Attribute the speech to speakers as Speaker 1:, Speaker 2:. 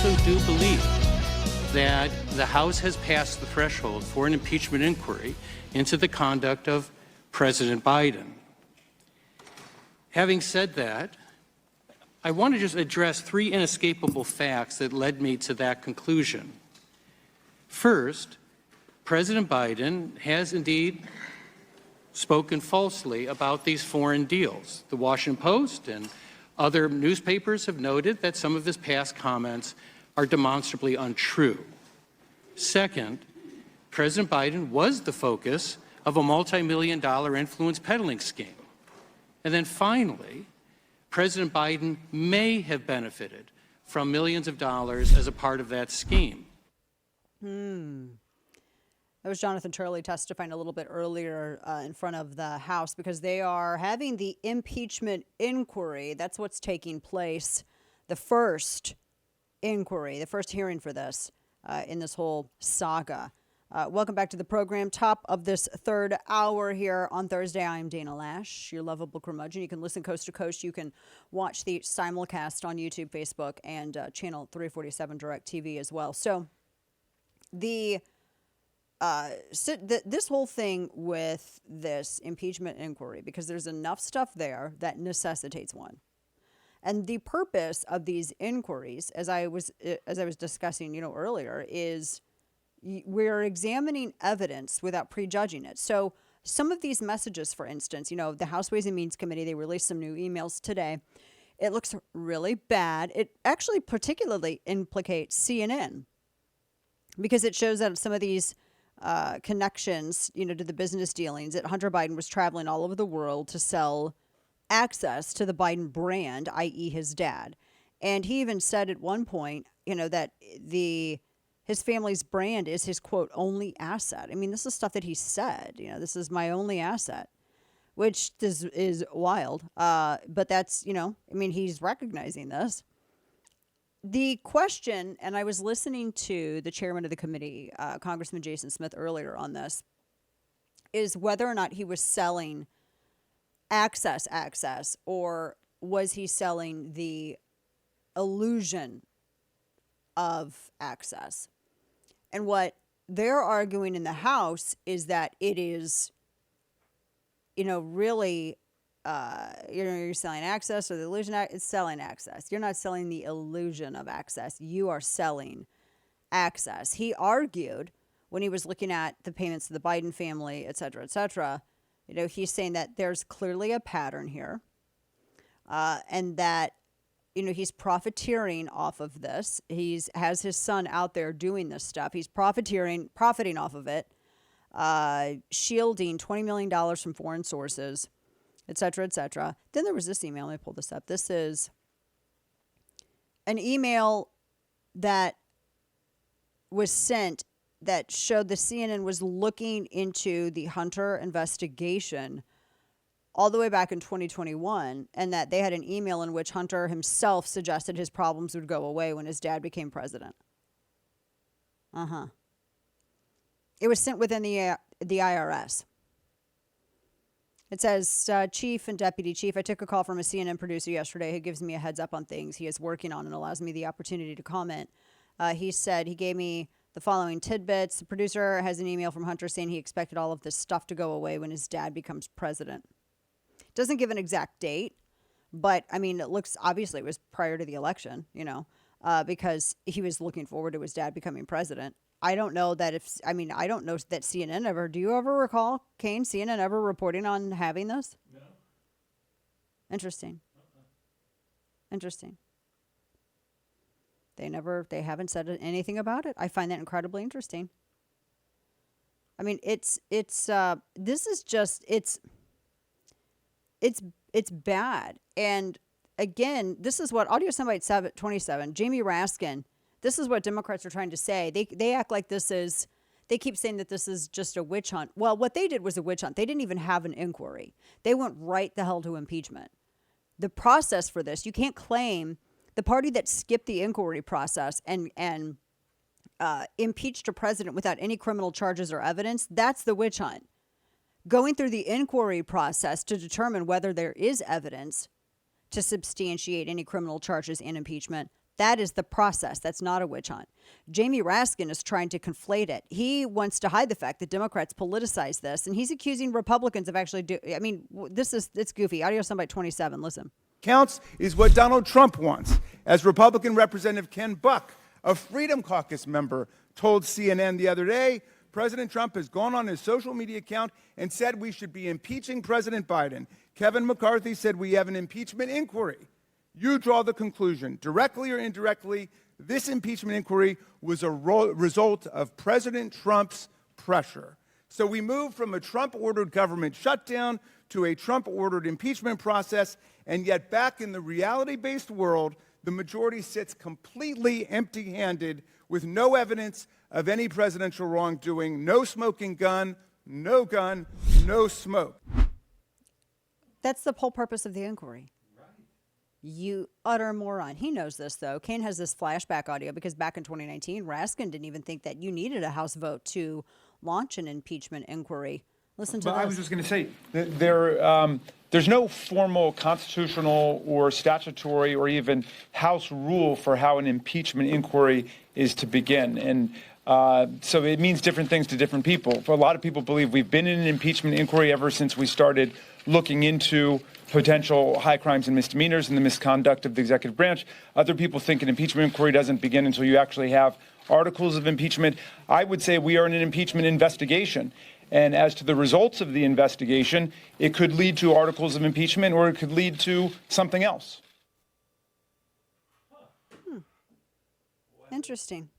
Speaker 1: also do believe that the House has passed the threshold for an impeachment inquiry into the conduct of President Biden. Having said that, I want to just address three inescapable facts that led me to that conclusion. First, President Biden has indeed spoken falsely about these foreign deals. The Washington Post and other newspapers have noted that some of his past comments are demonstrably untrue. Second, President Biden was the focus of a multi-million-dollar influence peddling scheme. And then finally, President Biden may have benefited from millions of dollars as a part of that scheme.
Speaker 2: That was Jonathan Turley testifying a little bit earlier in front of the House, because they are having the impeachment inquiry. That's what's taking place. The first inquiry, the first hearing for this in this whole saga. Welcome back to the program. Top of this third hour here on Thursday. I'm Dana Loesch, your lovable curmudgeon. You can listen coast to coast. You can watch the simulcast on YouTube, Facebook, and channel 347 Direct TV as well. So this whole thing with this impeachment inquiry, because there's enough stuff there that necessitates one. And the purpose of these inquiries, as I was discussing, earlier, is we're examining evidence without prejudging it. So some of these messages, for instance, the House Ways and Means Committee, they released some new emails today. It looks really bad. It actually particularly implicates CNN, because it shows that some of these connections, to the business dealings, that Hunter Biden was traveling all over the world to sell access to the Biden brand, i.e. his dad. And he even said at one point, that his family's brand is his, quote, only asset. I mean, this is stuff that he said, this is my only asset, which is wild. But that's, he's recognizing this. The question, and I was listening to the chairman of the committee, Congressman Jason Smith, earlier on this, is whether or not he was selling access, or was he selling the illusion of access? And what they're arguing in the House is that it is, really, you're selling access, or the illusion, it's selling access. You're not selling the illusion of access. You are selling access. He argued when he was looking at the payments to the Biden family, et cetera, he's saying that there's clearly a pattern here, and that, he's profiteering off of this. Has his son out there doing this stuff. He's profiting off of it, shielding $20 million from foreign sources, et cetera, et cetera. Then there was this email. Let me pull this up. This is an email that was sent that showed the CNN was looking into the Hunter investigation all the way back in 2021, and that they had an email in which Hunter himself suggested his problems would go away when his dad became president. It was sent within the IRS. It says, Chief and Deputy Chief, I took a call from a CNN producer yesterday who gives me a heads up on things he is working on and allows me the opportunity to comment. He said he gave me the following tidbits. The producer has an email from Hunter saying he expected all of this stuff to go away when his dad becomes president. Doesn't give an exact date, but it looks, obviously it was prior to the election, because he was looking forward to his dad becoming president. I don't know that I don't know that CNN ever, do you ever recall, Kane, CNN ever reporting on having this? No. Interesting. Interesting. They haven't said anything about it. I find that incredibly interesting. This is just, it's bad. And again, this is what Audio Soundbite 27, Jamie Raskin, this is what Democrats are trying to say. They act like they keep saying that this is just a witch hunt. Well, what they did was a witch hunt. They didn't even have an inquiry. They went right the hell to impeachment. The process for this, you can't claim the party that skipped the inquiry process and impeached a president without any criminal charges or evidence. That's the witch hunt. Going through the inquiry process to determine whether there is evidence to substantiate any criminal charges and impeachment, That is the process. That's not a witch hunt. Jamie Raskin is trying to conflate it. He wants to hide the fact that Democrats politicize this, and he's accusing Republicans of actually it's goofy. Audio soundbite 27. Listen.
Speaker 3: Counts is what Donald Trump wants. As Republican Representative Ken Buck, a Freedom Caucus member, told CNN the other day, President Trump has gone on his social media account and said we should be impeaching President Biden. Kevin McCarthy said we have an impeachment inquiry. You draw the conclusion, directly or indirectly, this impeachment inquiry was a result of President Trump's pressure. So we moved from a Trump-ordered government shutdown to a Trump-ordered impeachment process, and yet back in the reality-based world, the majority sits completely empty-handed with no evidence of any presidential wrongdoing, no smoking gun, no smoke.
Speaker 2: That's the whole purpose of the inquiry. You utter moron. He knows this, though. Kane has this flashback audio because back in 2019, Raskin didn't even think that you needed a House vote to launch an impeachment inquiry. Listen to this.
Speaker 4: I was just going to say, there's no formal constitutional or statutory or even House rule for how an impeachment inquiry is to begin. And so it means different things to different people. A lot of people believe we've been in an impeachment inquiry ever since we started looking into potential high crimes and misdemeanors and the misconduct of the executive branch. Other people think an impeachment inquiry doesn't begin until you actually have articles of impeachment. I would say we are in an impeachment investigation. And as to the results of the investigation, it could lead to articles of impeachment or it could lead to something else.
Speaker 2: Interesting.